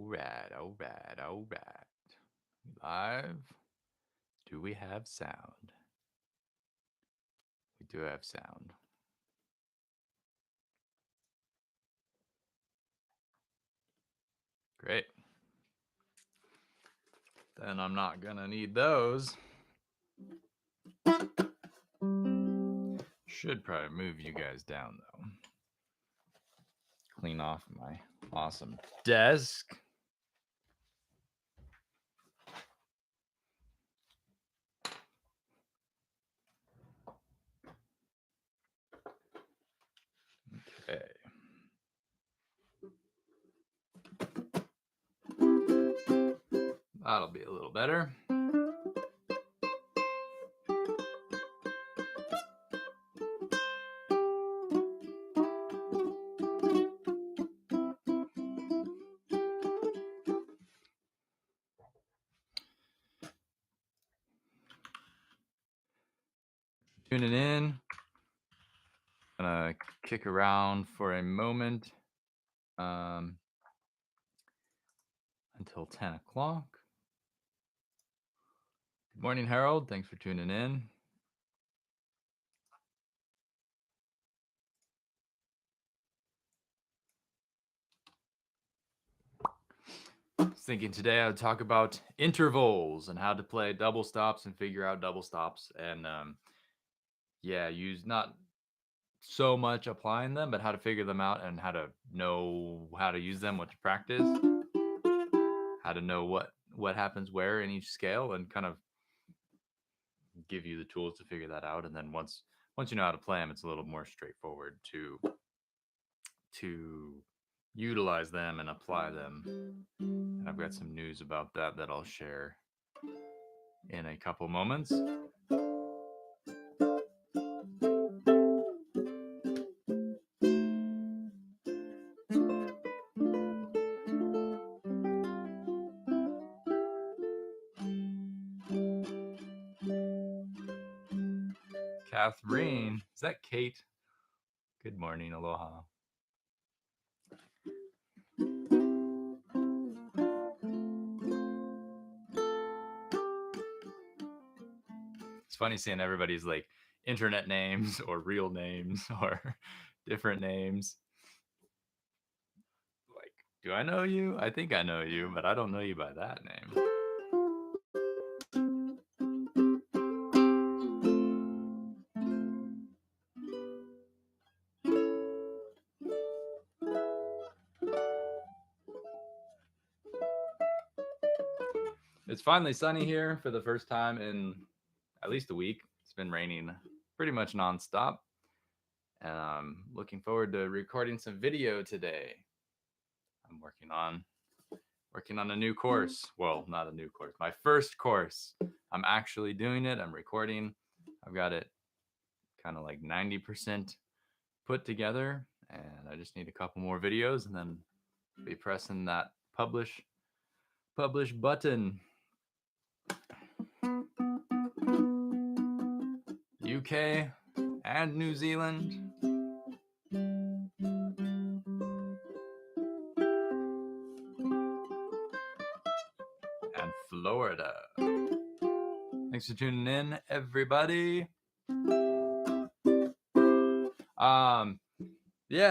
All right. Live. Do we have sound? We do have sound. Great. Then I'm not gonna need those. Should probably move you guys down though. Clean off my awesome desk. Okay. That'll be a little better. Tuning in. Gonna kick around for a moment until 10 o'clock. Good morning, Harold. Thanks for tuning in. I was thinking today I would talk about intervals and how to play double stops and figure out double stops and use not so much applying them, but how to figure them out and how to know how to use them, what to practice, how to know what happens where in each scale, and kind of give you the tools to figure that out. And then once you know how to play them, it's a little more straightforward to utilize them and apply them. And I've got some news about that I'll share in a couple moments. Catherine, is that Kate? Good morning, aloha. It's funny seeing everybody's like internet names or real names or different names. Like, do I know you? I think I know you, but I don't know you by that name. It's finally sunny here for the first time in at least a week. It's been raining pretty much nonstop. And I'm looking forward to recording some video today. I'm working on a new course. Well, not a new course. My first course. I'm actually doing it. I'm recording. I've got it kind of like 90% put together, and I just need a couple more videos and then be pressing that publish button. UK and New Zealand. And Florida. Thanks for tuning in, everybody.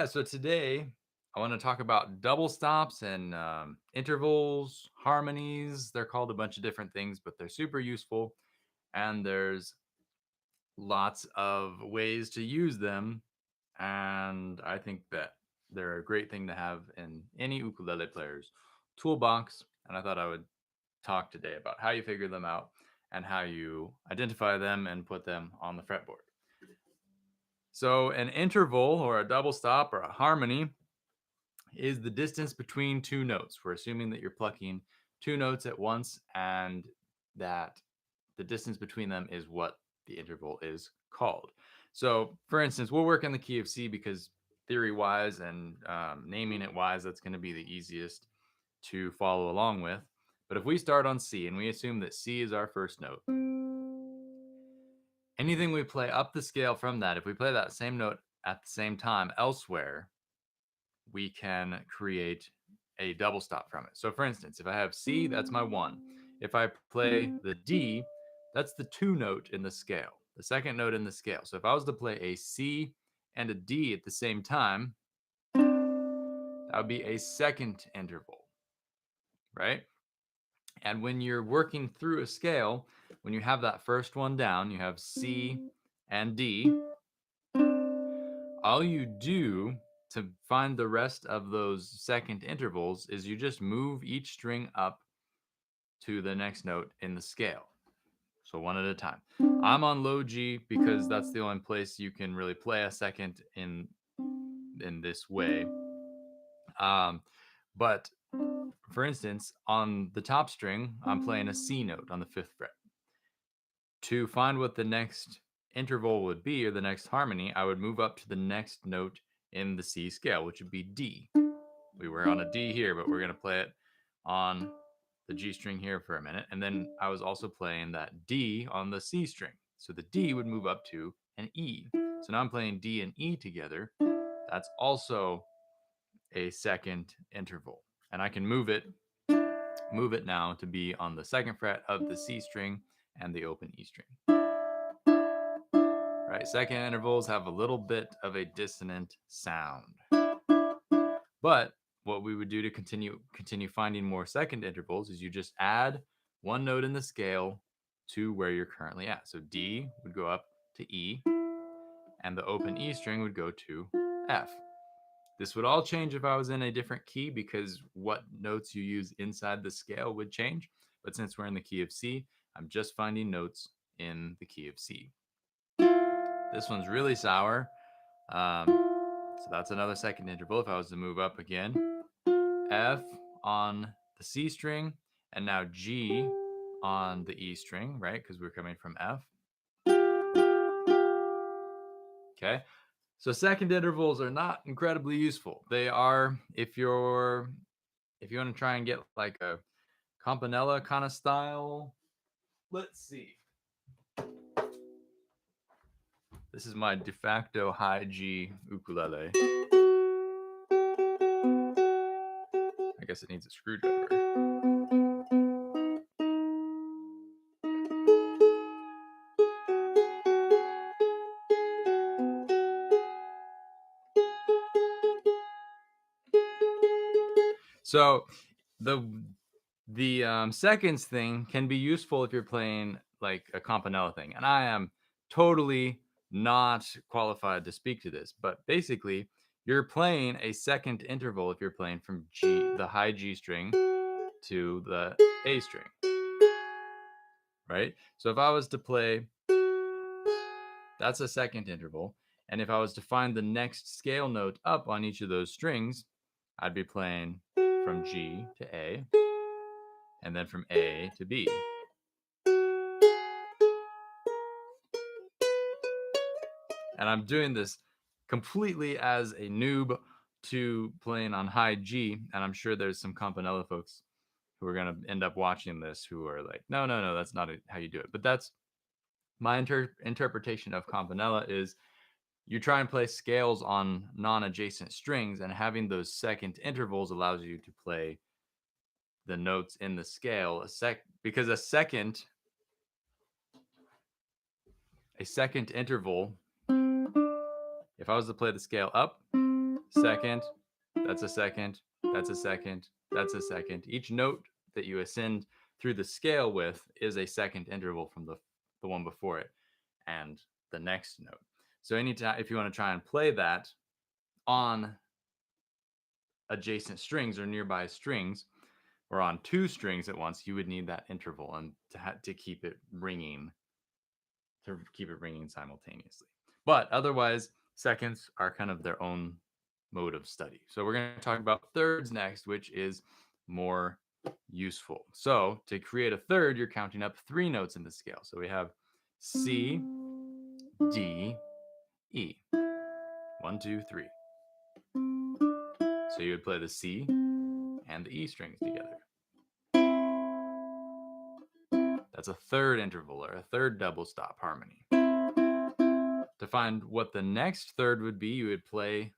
So today I want to talk about double stops and intervals, harmonies. They're called a bunch of different things, but they're super useful. And there's lots of ways to use them. And I think that they're a great thing to have in any ukulele player's toolbox. And I thought I would talk today about how you figure them out and how you identify them and put them on the fretboard. So an interval or a double stop or a harmony is the distance between two notes. We're assuming that you're plucking two notes at once and that the distance between them is what the interval is called. So for instance, we'll work in the key of C because theory-wise and naming it wise, that's going to be the easiest to follow along with. But if we start on C and we assume that C is our first note, anything we play up the scale from that, if we play that same note at the same time elsewhere, we can create a double stop from it. So for instance, if I have C, that's my 1. If I play the D, that's the 2 note in the scale, the second note in the scale. So if I was to play a C and a D at the same time, that would be a second interval, right? And when you're working through a scale, when you have that first one down, you have C and D, all you do to find the rest of those second intervals is you just move each string up to the next note in the scale. So one at a time. I'm on low G because that's the only place you can really play a second in this way. But for instance, on the top string, I'm playing a C note on the 5th fret. To find what the next interval would be, or the next harmony, I would move up to the next note in the C scale, which would be D. We were on a D here, but we're going to play it on the G string here for a minute. And then I was also playing that D on the C string. So the D would move up to an E. So now I'm playing D and E together. That's also a second interval. And I can move it now to be on the 2nd fret of the C string and the open E string. Right, second intervals have a little bit of a dissonant sound. But what we would do to continue finding more second intervals is you just add one note in the scale to where you're currently at. So D would go up to E, and the open E string would go to F. This would all change if I was in a different key because what notes you use inside the scale would change. But since we're in the key of C, I'm just finding notes in the key of C. This one's really sour. So that's another second interval. If I was to move up again, F on the C string, and now G on the E string, right? Because we're coming from F. Okay. So second intervals are not incredibly useful. They are if you want to try and get like a campanella kind of style. Let's see. This is my de facto high G ukulele. I guess it needs a screwdriver. So the seconds thing can be useful if you're playing like a campanella thing, and I am totally not qualified to speak to this, but basically you're playing a second interval if you're playing from G, the high G string, to the A string, right? So if I was to play, that's a second interval, and if I was to find the next scale note up on each of those strings, I'd be playing from G to A, and then from A to B. And I'm doing this completely as a noob to playing on high G, and I'm sure there's some campanella folks who are going to end up watching this who are like, no, that's not how you do it. But that's my interpretation of campanella is you try and play scales on non-adjacent strings, and having those second intervals allows you to play the notes in the scale because a second interval, if I was to play the scale up, second, that's a second, that's a second, that's a second. Each note that you ascend through the scale with is a second interval from the one before it and the next note. So anytime, if you want to try and play that on adjacent strings or nearby strings, or on two strings at once, you would need that interval and to keep it ringing simultaneously. But otherwise, seconds are kind of their own mode of study. So we're going to talk about thirds next, which is more useful. So to create a third, you're counting up 3 notes in the scale. So we have C, D, E. 1, 2, 3. So you would play the C and the E strings together. That's a third interval or a third double stop harmony. To find what the next third would be, you would play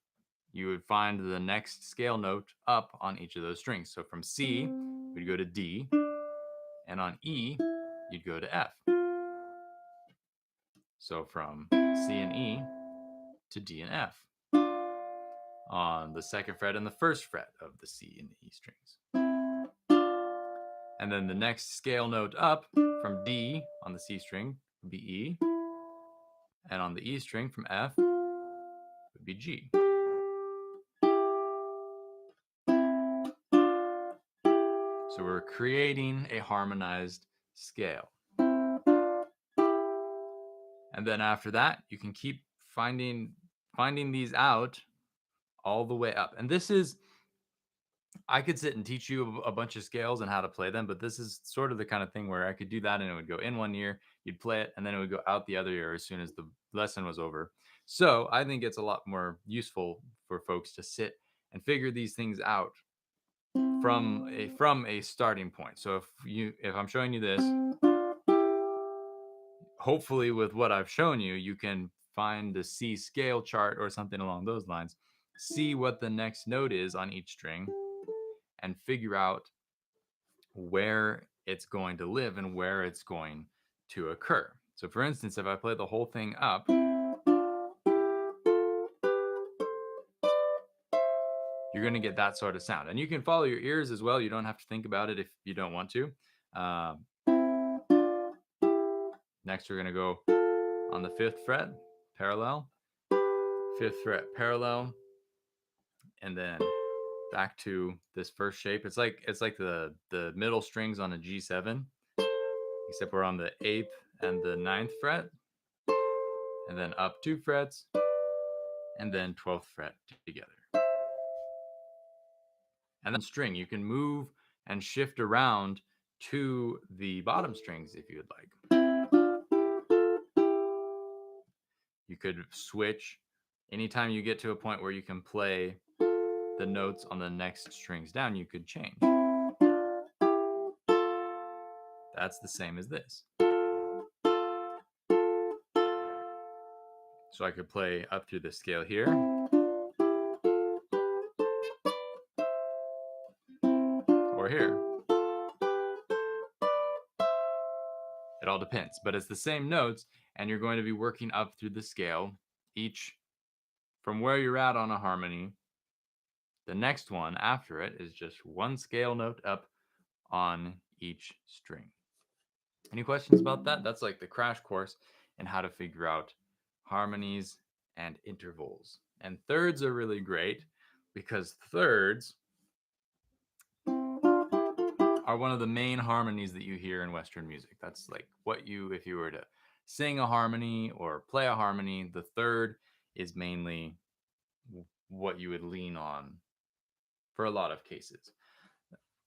you would find the next scale note up on each of those strings. So from C, we'd go to D, and on E, you'd go to F. So from C and E to D and F on the second fret and the first fret of the C and the E strings. And then the next scale note up from D on the C string would be E, and on the E string from F would be G. So we're creating a harmonized scale. And then after that, you can keep finding these out all the way up. And this is, I could sit and teach you a bunch of scales and how to play them, but this is sort of the kind of thing where I could do that and it would go in one ear, you'd play it, and then it would go out the other ear as soon as the lesson was over. So I think it's a lot more useful for folks to sit and figure these things out from a starting point. So if I'm showing you this, hopefully with what I've shown you, you can find the C scale chart or something along those lines, see what the next note is on each string, and figure out where it's going to live and where it's going to occur. So for instance, if I play the whole thing up, you're going to get that sort of sound. And you can follow your ears as well. You don't have to think about it if you don't want to. Next, we're going to go on the 5th fret, parallel, 5th fret, parallel, and then back to this first shape. It's like the middle strings on a G7, except we're on the 8th and the 9th fret, and then up 2 frets, and then 12th fret together. And then string, you can move and shift around to the bottom strings if you would like. You could switch anytime you get to a point where you can play the notes on the next strings down, you could change. That's the same as this. So I could play up through the scale here, or here. It all depends, but it's the same notes, and you're going to be working up through the scale, each from where you're at on a harmony. The next one after it is just one scale note up on each string. Any questions about that? That's like the crash course in how to figure out harmonies and intervals. And thirds are really great because thirds are one of the main harmonies that you hear in Western music. That's like what if you were to sing a harmony or play a harmony, the third is mainly what you would lean on for a lot of cases.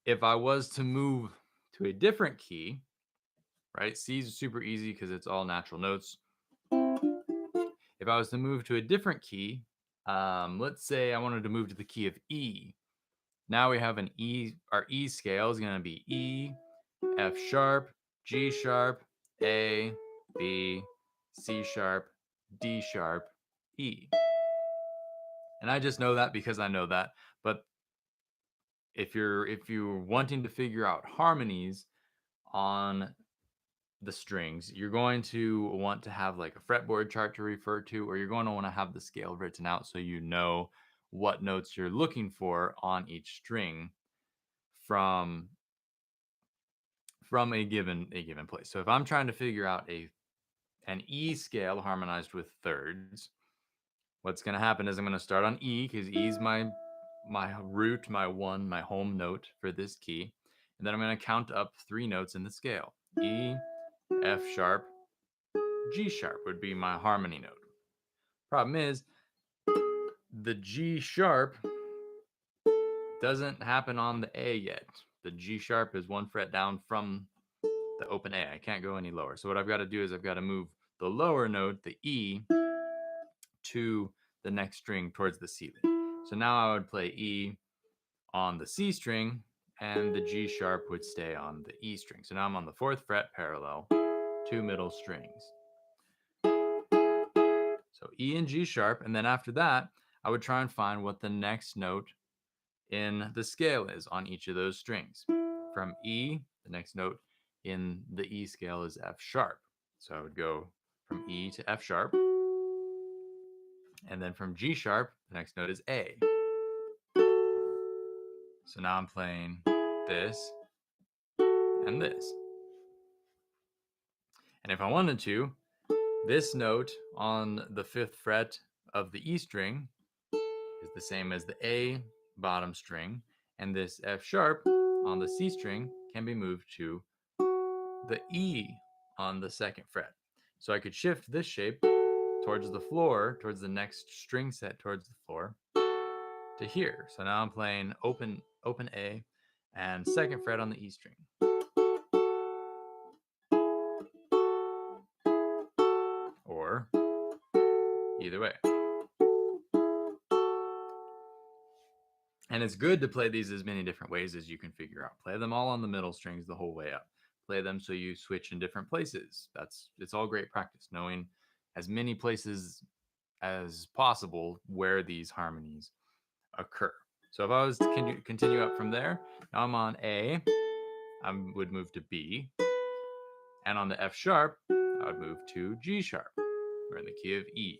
If I was to move to a different key, right? C is super easy because it's all natural notes. If I was to move to a different key, let's say I wanted to move to the key of E. Now we have an E, our E scale is going to be E, F sharp, G sharp, A, B, C sharp, D sharp, E. And I just know that because I know that. But if you're wanting to figure out harmonies on the strings, you're going to want to have like a fretboard chart to refer to, or you're going to want to have the scale written out so you know what notes you're looking for on each string from a given place. So if I'm trying to figure out an E scale harmonized with thirds, what's going to happen is I'm going to start on E because E is my root, my home note for this key, and then I'm going to count up 3 notes in the scale. E, F sharp, G sharp would be my harmony note. Problem is, the G sharp doesn't happen on the A yet. The G sharp is 1 fret down from the open A. I can't go any lower. So what I've got to do is I've got to move the lower note, the E, to the next string towards the C. So now I would play E on the C string, and the G sharp would stay on the E string. So now I'm on the 4th fret parallel, 2 middle strings. So E and G sharp, and then after that, I would try and find what the next note in the scale is on each of those strings. From E, the next note in the E scale is F sharp. So I would go from E to F sharp. And then from G sharp, the next note is A. So now I'm playing this and this. And if I wanted to, this note on the 5th fret of the E string is the same as the A bottom string, and this F sharp on the C string can be moved to the E on the 2nd fret. So I could shift this shape towards the floor, towards the next string set towards the floor, to here. So now I'm playing open A and 2nd fret on the E string. Or either way. And it's good to play these as many different ways as you can figure out. Play them all on the middle strings the whole way up. Play them so you switch in different places. It's all great practice, knowing as many places as possible where these harmonies occur. So if I was to continue up from there, now I'm on A, I would move to B, and on the F sharp, I would move to G sharp. We're in the key of E.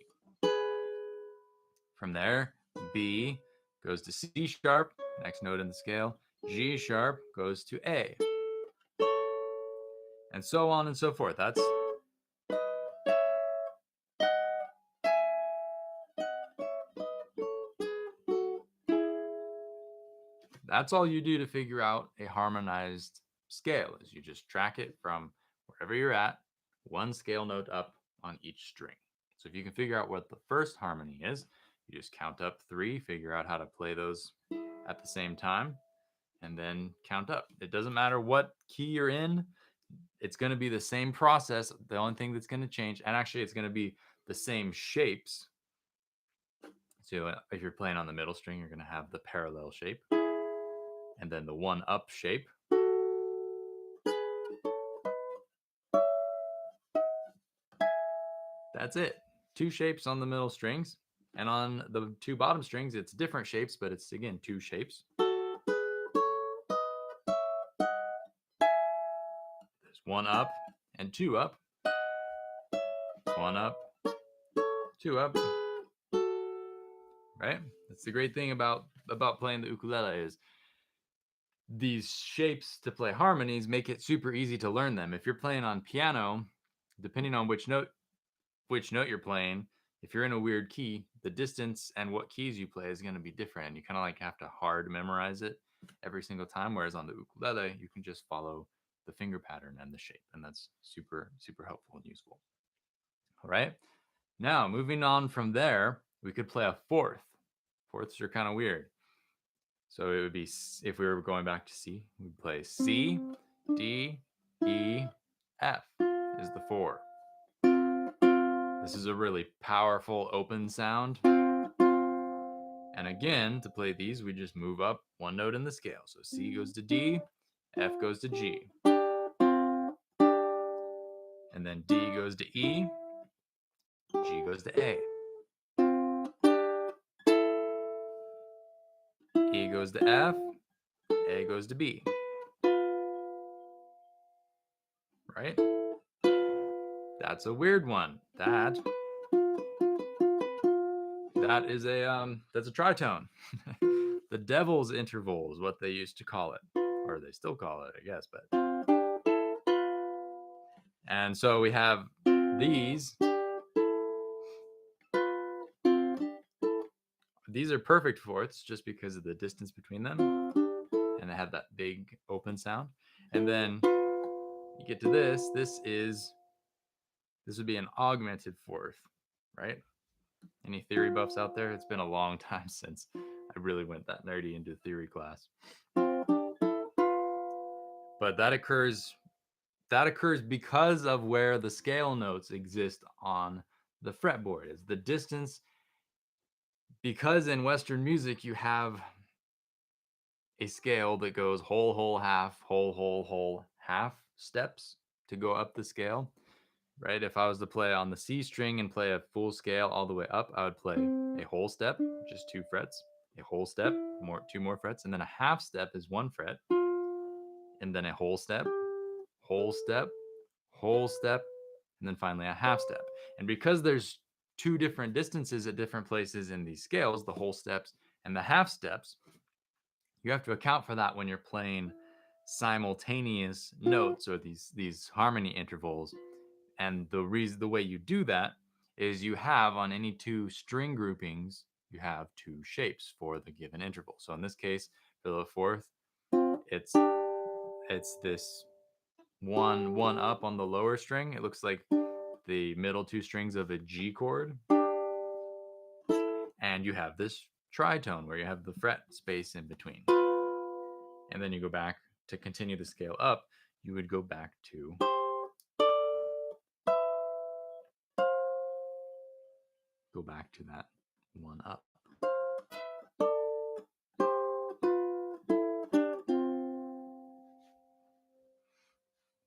From there, B goes to C sharp, next note in the scale. G sharp goes to A. And so on and so forth. That's all you do to figure out a harmonized scale, is you just track it from wherever you're at, one scale note up on each string. So if you can figure out what the first harmony is, you just count up 3, figure out how to play those at the same time, and then count up. It doesn't matter what key you're in, it's going to be the same process. The only thing that's going to change, and actually it's going to be the same shapes. So if you're playing on the middle string, you're going to have the parallel shape, and then the one up shape. That's it. 2 shapes on the middle strings. And on the 2 bottom strings, it's different shapes, but it's again 2 shapes. There's 1 up and 2 up. 1 up, 2 up. Right? That's the great thing about playing the ukulele, is these shapes to play harmonies make it super easy to learn them. If you're playing on piano, depending on which note you're playing, if you're in a weird key, the distance and what keys you play is going to be different, and you kind of like have to hard memorize it every single time. Whereas on the ukulele, you can just follow the finger pattern and the shape, and that's super helpful and useful. All right, now moving on from there, we could play a fourth. Fourths are kind of weird. So it would be, if we were going back to C, we'd play C, D, E, F is the 4. This is a really powerful open sound. And again, to play these, we just move up 1 note in the scale. So C goes to D, F goes to G. And then D goes to E, G goes to A. E goes to F, A goes to B. Right? That's a weird one. That is that's a tritone. The devil's interval is what they used to call it, or they still call it, I guess. But and so we have these. These are perfect fourths just because of the distance between them, and they have that big open sound. And then you get to this. This would be an augmented fourth, right? Any theory buffs out there? It's been a long time since I really went that nerdy into theory class. But that occurs because of where the scale notes exist on the fretboard. Is the distance, because in Western music you have a scale that goes whole, whole, half, whole, whole, whole, half steps to go up the scale. right? If I was to play on the C string and play a full scale all the way up, I would play a whole step, which is 2 frets, a whole step, 2 more frets, and then a half step is 1 fret, and then a whole step, whole step, whole step, and then finally a half step. And because there's 2 different distances at different places in these scales, the whole steps and the half steps, you have to account for that when you're playing simultaneous notes or these harmony intervals. And the way you do that is you have on any 2 string groupings, you have 2 shapes for the given interval. So in this case, for the fourth, it's this one up on the lower string. It looks like the middle 2 strings of a G chord. And you have this tritone where you have the fret space in between. And then you go back to continue the scale up, you would go back to that one up.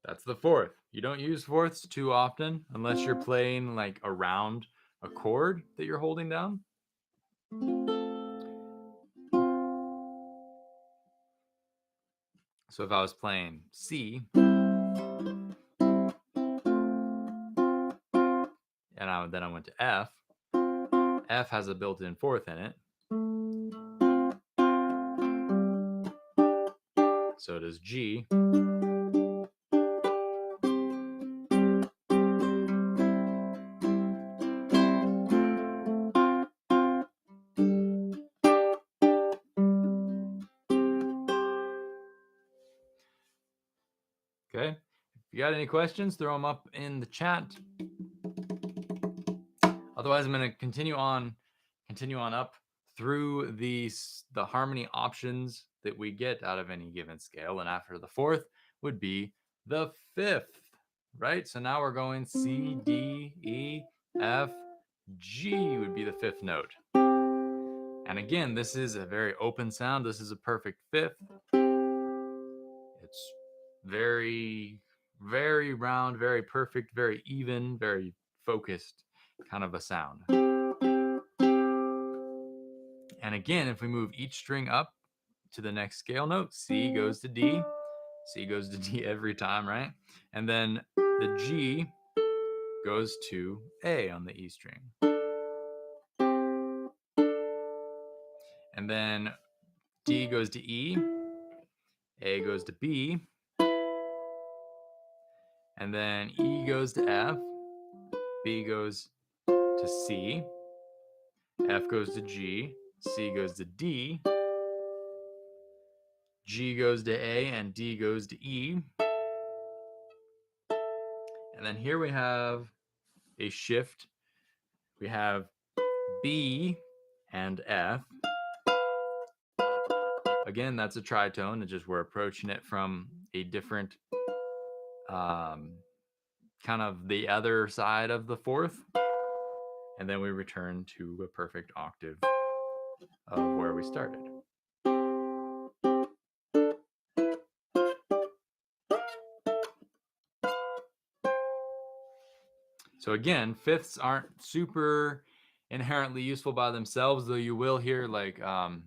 That's the fourth. You don't use fourths too often unless you're playing like around a chord that you're holding down. So if I was playing C and then I went to F, F has a built-in fourth in it. So does G. Okay. If you got any questions, throw them up in the chat. Otherwise, I'm going to continue on up through the harmony options that we get out of any given scale. And after the fourth would be the fifth, right? So now we're going C, D, E, F, G would be the fifth note. And again, this is a very open sound. This is a perfect fifth. It's very, very round, very perfect, very even, very focused kind of a sound. And again, if we move each string up to the next scale note, C goes to D, C goes to D every time, right? And then the G goes to A on the E string. And then D goes to E, A goes to B, and then E goes to F, B goes to C, F goes to G, C goes to D, G goes to A, and D goes to E. And then here we have a shift. We have B and F. Again, that's a tritone. It's just we're approaching it from a different kind of the other side of the fourth. And then we return to a perfect octave of where we started. So again, fifths aren't super inherently useful by themselves, though you will hear like a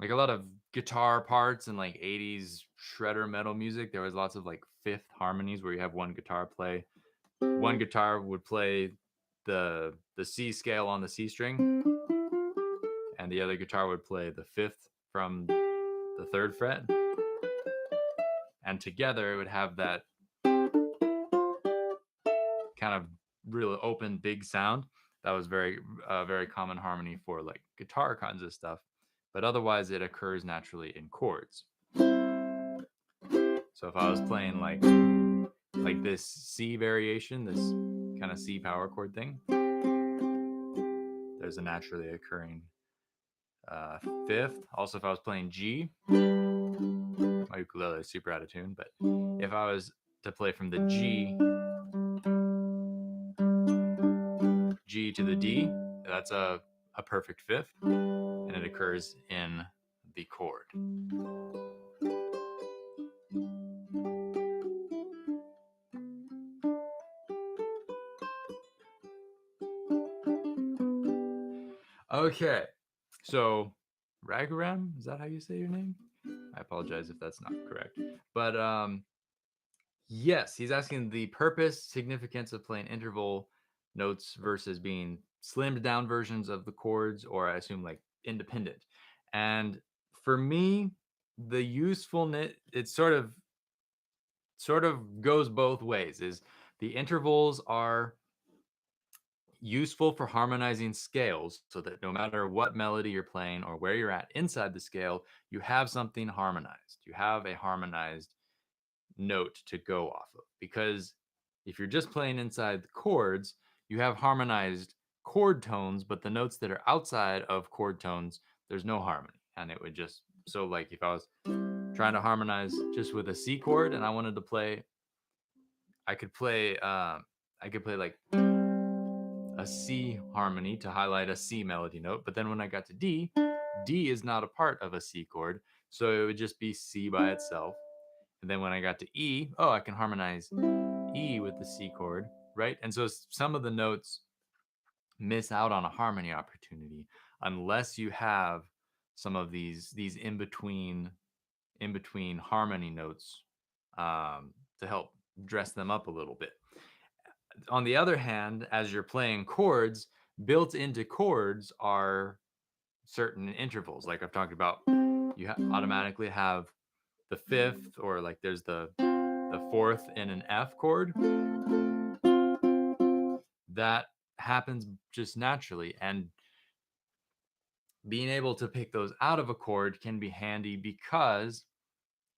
lot of guitar parts and like 80s shredder metal music. There was lots of like fifth harmonies where you have one guitar would play the C scale on the C string, and the other guitar would play the fifth from the third fret, and together it would have that kind of really open big sound. That was very very common harmony for like guitar kinds of stuff, but otherwise it occurs naturally in chords. So if I was playing like this C variation, this kind of C power chord thing, there's a naturally occurring fifth. Also, if I was playing G, my ukulele is super out of tune, but if I was to play from the G to the D, that's a perfect fifth, and it occurs in the chord. Okay. So, Raghuram, is that how you say your name? I apologize if that's not correct. But yes, he's asking the purpose, significance of playing interval notes versus being slimmed down versions of the chords, or I assume like independent. And for me, the usefulness, it sort of goes both ways. Is the intervals are useful for harmonizing scales so that no matter what melody you're playing or where you're at inside the scale, you have something harmonized. You have a harmonized note to go off of. Because if you're just playing inside the chords, you have harmonized chord tones, but the notes that are outside of chord tones, there's no harmony. And it would just, so like if I was trying to harmonize just with a C chord and I wanted to play, I could play, like a C harmony to highlight a C melody note. But then when I got to D, D is not a part of a C chord. So it would just be C by itself. And then when I got to E, oh, I can harmonize E with the C chord, right? And so some of the notes miss out on a harmony opportunity unless you have some of these in between harmony notes to help dress them up a little bit. On the other hand, as you're playing chords, built into chords are certain intervals. Like I've talked about, you automatically have the fifth, or like there's the fourth in an F chord. That happens just naturally, and being able to pick those out of a chord can be handy because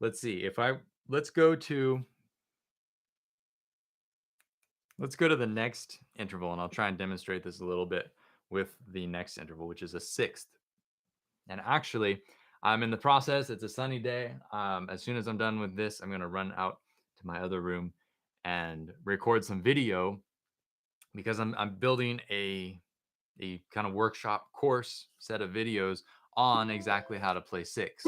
let's see, if I let's go to the next interval, and I'll try and demonstrate this a little bit with the next interval, which is a sixth. And actually, I'm in the process. It's a sunny day. As soon as I'm done with this, I'm going to run out to my other room and record some video because I'm building a kind of workshop course set of videos on exactly how to play six.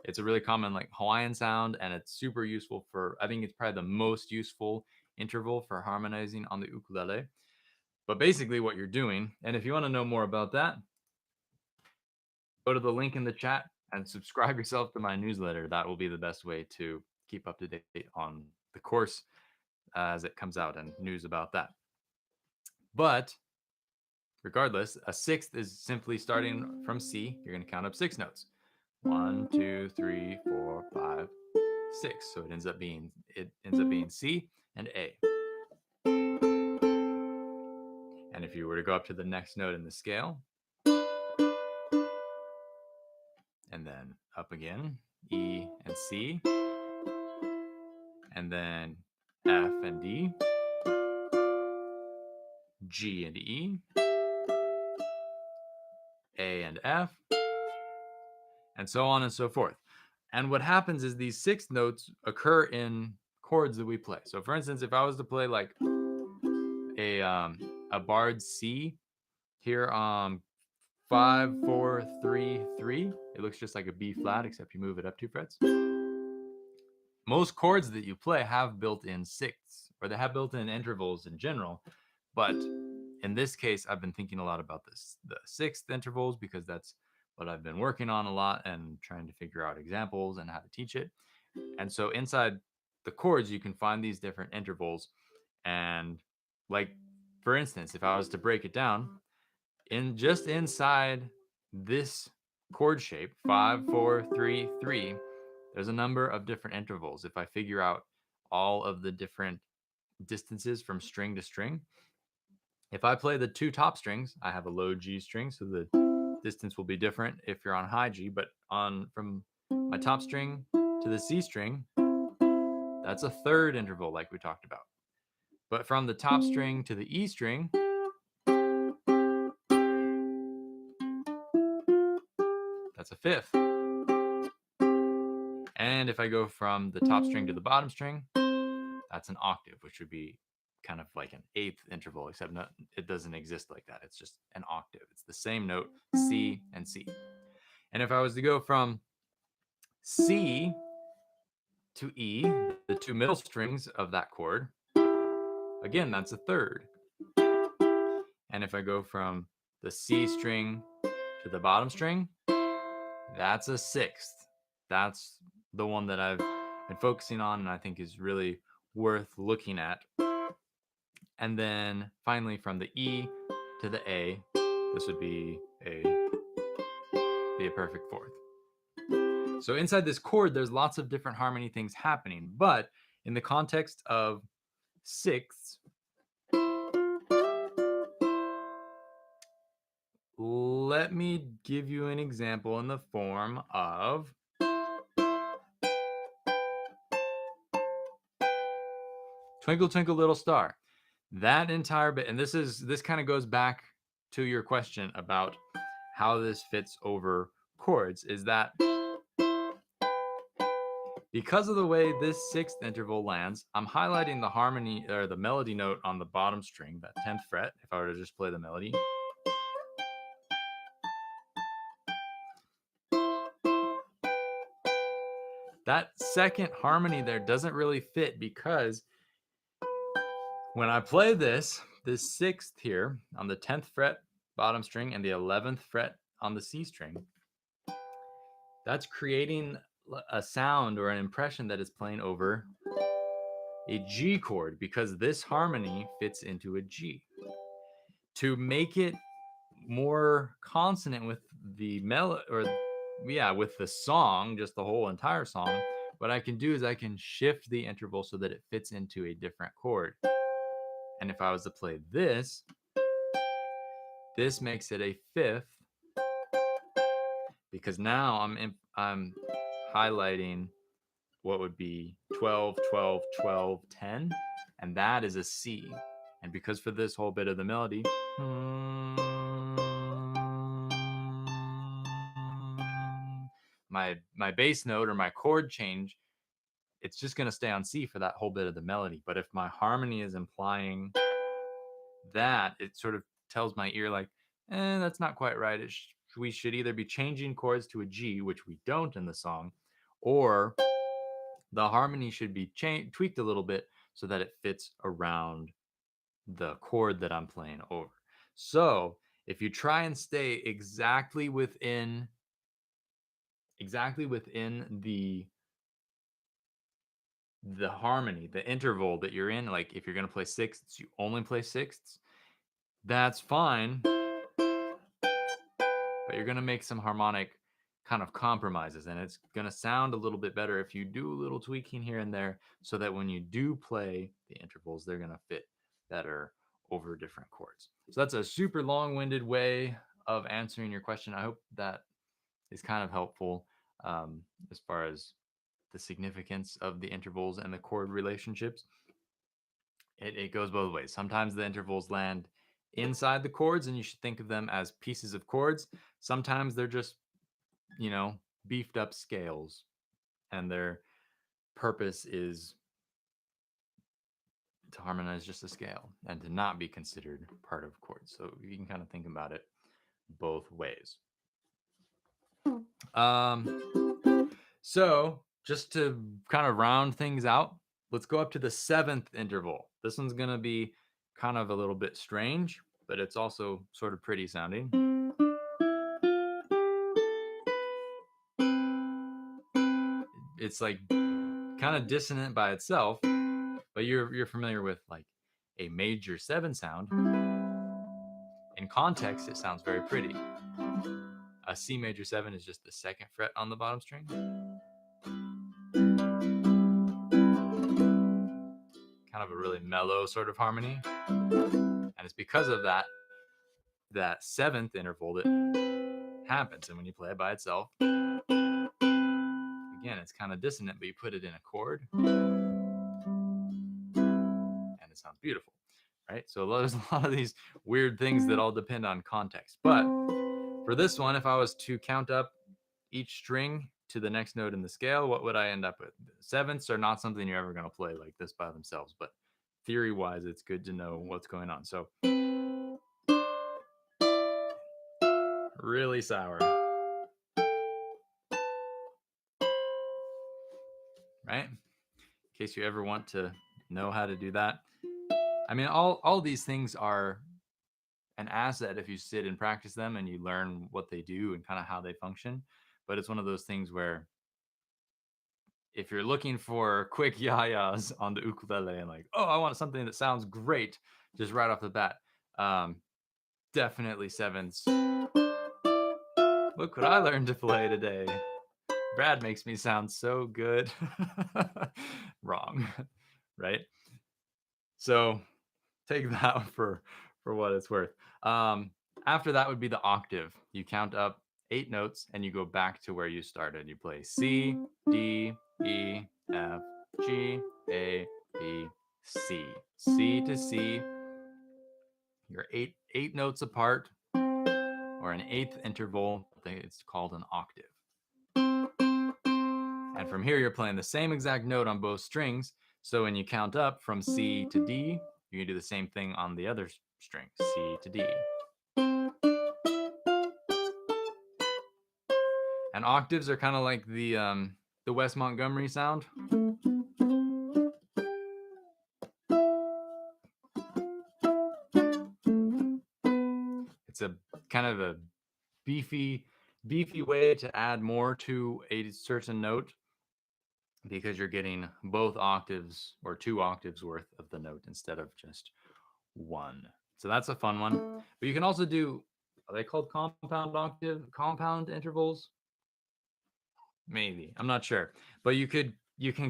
It's a really common like Hawaiian sound, and it's super useful for, I think it's probably the most useful interval for harmonizing on the ukulele. But basically what you're doing, and if you want to know more about that, go to the link in the chat and subscribe yourself to my newsletter. That will be the best way to keep up to date on the course as it comes out and news about that. But regardless, a sixth is simply starting from C. You're going to count up 6 notes. 1, 2, 3, 4, 5, 6. So it ends up being C and A. And if you were to go up to the next note in the scale, and then up again, E and C, and then F and D, G and E, A and F, and so on and so forth. And what happens is these 6 notes occur in chords that we play. So for instance, if I was to play like a barred C here on 5, 4, 3, 3, it looks just like a B flat except you move it up 2 frets. Most chords that you play have built-in sixths, or they have built-in intervals in general, but in this case, I've been thinking a lot about the sixth intervals, because that's what I've been working on a lot and trying to figure out examples and how to teach it. And so inside the chords, you can find these different intervals. And like, for instance, if I was to break it down, just inside this chord shape, 5, 4, 3, 3, there's a number of different intervals. If I figure out all of the different distances from string to string, if I play the 2 top strings, I have a low G string, so the distance will be different if you're on high G, but from my top string to the C string, that's a third interval like we talked about. But from the top string to the E string, that's a fifth. And if I go from the top string to the bottom string, that's an octave, which would be kind of like an eighth interval, except it doesn't exist like that. It's just an octave. It's the same note, C and C. And if I was to go from C to E, the 2 middle strings of that chord, again, that's a third. And if I go from the C string to the bottom string, that's a sixth. That's the one that I've been focusing on and I think is really worth looking at. And then finally from the E to the A, this would be a perfect fourth. So inside this chord, there's lots of different harmony things happening, but in the context of sixths, let me give you an example in the form of Twinkle Twinkle Little Star. That entire bit, and this kind of goes back to your question about how this fits over chords, is that because of the way this sixth interval lands, I'm highlighting the harmony or the melody note on the bottom string, that 10th fret, if I were to just play the melody. That second harmony there doesn't really fit because when I play this sixth here on the 10th fret bottom string and the 11th fret on the C string, that's creating a sound or an impression that is playing over a G chord because this harmony fits into a G. To make it more consonant with the melody, or with the song, just the whole entire song, what I can do is I can shift the interval so that it fits into a different chord. And if I was to play this makes it a fifth because now I'm highlighting what would be 12, 12, 12, 10, and that is a C. And because for this whole bit of the melody, my bass note or my chord change, it's just going to stay on C for that whole bit of the melody. But if my harmony is implying that, it sort of tells my ear like, that's not quite right. We should either be changing chords to a G, which we don't in the song, or the harmony should be tweaked a little bit so that it fits around the chord that I'm playing over. So if you try and stay exactly within the harmony, the interval that you're in, like if you're going to play sixths, you only play sixths, that's fine, but you're going to make some harmonic kind of compromises, and it's going to sound a little bit better if you do a little tweaking here and there so that when you do play the intervals, they're going to fit better over different chords. So that's a super long-winded way of answering your question. I hope that is kind of helpful as far as the significance of the intervals and the chord relationships. It goes both ways. Sometimes the intervals land inside the chords and you should think of them as pieces of chords. Sometimes they're just, beefed up scales and their purpose is to harmonize just a scale and to not be considered part of chords. So you can kind of think about it both ways. So just to kind of round things out, let's go up to the seventh interval. This one's going to be kind of a little bit strange, but it's also sort of pretty sounding. It's like kind of dissonant by itself, but you're familiar with like a major 7 sound. In context, it sounds very pretty. A C major 7 is just the 2nd fret on the bottom string. Kind of a really mellow sort of harmony. And it's because of that 7th interval that happens. And when you play it by itself, again, it's kind of dissonant, but you put it in a chord and it sounds beautiful, right? So there's a lot of these weird things that all depend on context. But for this one, if I was to count up each string to the next note in the scale, what would I end up with? Sevenths are not something you're ever going to play like this by themselves, but theory-wise, it's good to know what's going on. So really sour, right? In case you ever want to know how to do that. I mean, all these things are an asset if you sit and practice them and you learn what they do and kind of how they function. But it's one of those things where if you're looking for quick yayas on the ukulele and like, oh, I want something that sounds great just right off the bat, um, definitely sevenths. Look what I learned to play today. Brad makes me sound so good. Wrong, right? So take that for what it's worth. After that would be the octave. You count up 8 notes and you go back to where you started. You play C, D, E, F, G, A, B, C. C to C. You're eight notes apart, or an eighth interval. It's called an octave. And from here, you're playing the same exact note on both strings. So when you count up from C to D, you can do the same thing on the other string, C to D. And octaves are kind of like the West Montgomery sound. It's a kind of a beefy way to add more to a certain note because you're getting both octaves or 2 octaves worth of the note instead of just one. So that's a fun one. But you can also do, are they called compound intervals? Maybe. I'm not sure. But you can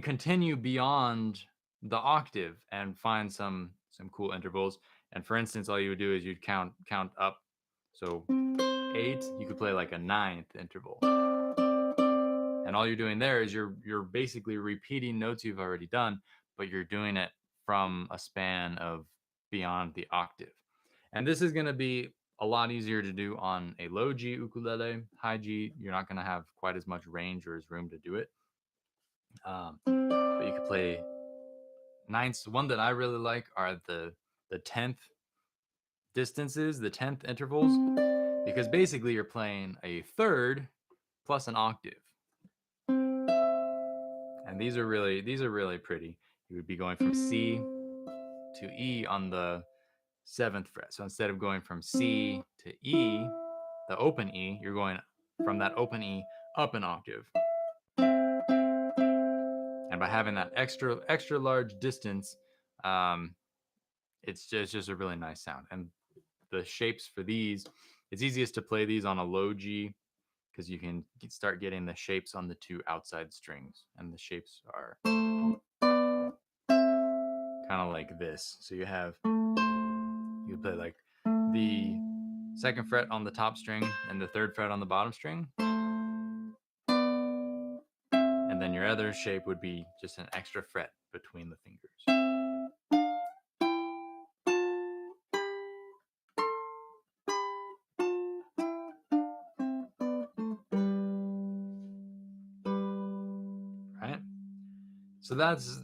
continue beyond the octave and find some cool intervals. And for instance, all you would do is you'd count up. So 8, you could play like a ninth interval. And all you're doing there is you're basically repeating notes you've already done, but you're doing it from a span of beyond the octave. And this is going to be a lot easier to do on a low G ukulele. High G, you're not going to have quite as much range or as room to do it. But you could play ninths. One that I really like are the 10th distances, the 10th intervals, because basically you're playing a third plus an octave. And these are really pretty. You would be going from C to E on the 7th fret. So instead of going from C to E, the open E, you're going from that open E up an octave. And by having that extra large distance, it's just a really nice sound. And the shapes for these, it's easiest to play these on a low G because you can start getting the shapes on the 2 outside strings. And the shapes are kind of like this. So you play like the 2nd fret on the top string and the 3rd fret on the bottom string. And then your other shape would be just an extra fret between the fingers. Right? So that's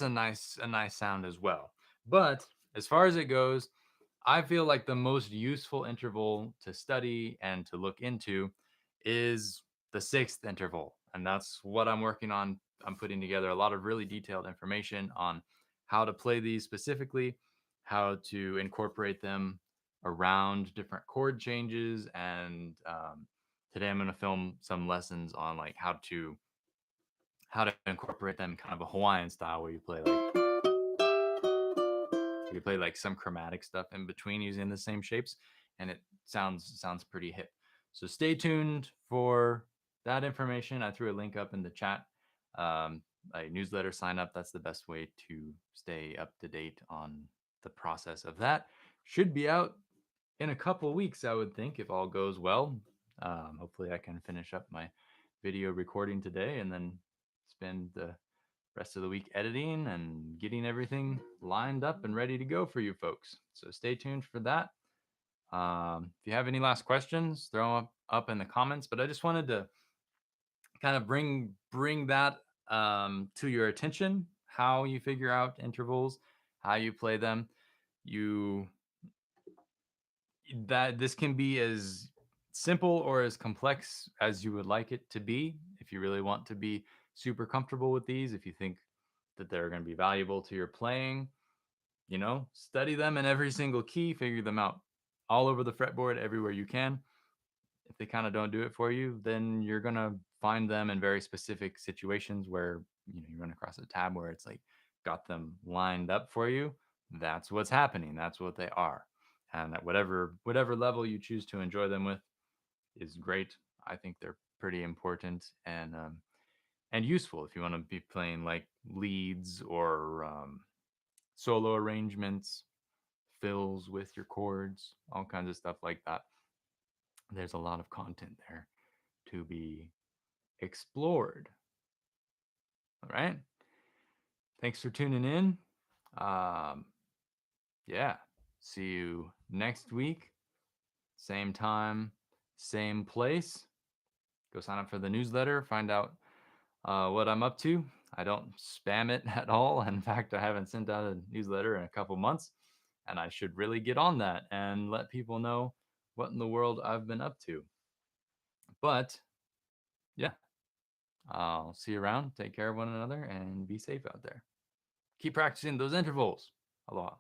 a nice sound as well. But as far as it goes, I feel like the most useful interval to study and to look into is the 6th interval. And that's what I'm working on. I'm putting together a lot of really detailed information on how to play these specifically, how to incorporate them around different chord changes. And today I'm going to film some lessons on like how to incorporate them in kind of a Hawaiian style where you play like some chromatic stuff in between using the same shapes, and it sounds pretty hip. So stay tuned for that information. I threw a link up in the chat. A newsletter sign up. That's the best way to stay up to date on the process of that. Should be out in a couple weeks, I would think, if all goes well. Hopefully, I can finish up my video recording today and then spend the rest of the week editing and getting everything lined up and ready to go for you folks. So stay tuned for that. If you have any last questions, throw them up in the comments. But I just wanted to kind of bring that to your attention, how you figure out intervals, how you play them. That this can be as simple or as complex as you would like it to be. If you really want to be super comfortable with these, if you think that they're going to be valuable to your playing, study them in every single key, figure them out. all over the fretboard everywhere you can. If they kind of don't do it for you, then you're gonna find them in very specific situations where you run across a tab where it's like got them lined up for you. That's what's happening. That's what they are. And at whatever level you choose to enjoy them with is great. I think they're pretty important and useful if you want to be playing like leads or solo arrangements, fills with your chords, all kinds of stuff like that. There's a lot of content there to be explored. All right. Thanks for tuning in. Um, yeah. See you next week. Same time, same place. Go sign up for the newsletter. Find out what I'm up to. I don't spam it at all. In fact, I haven't sent out a newsletter in a couple months, and I should really get on that and let people know what in the world I've been up to. But yeah, I'll see you around. Take care of one another and be safe out there. Keep practicing those intervals. Aloha.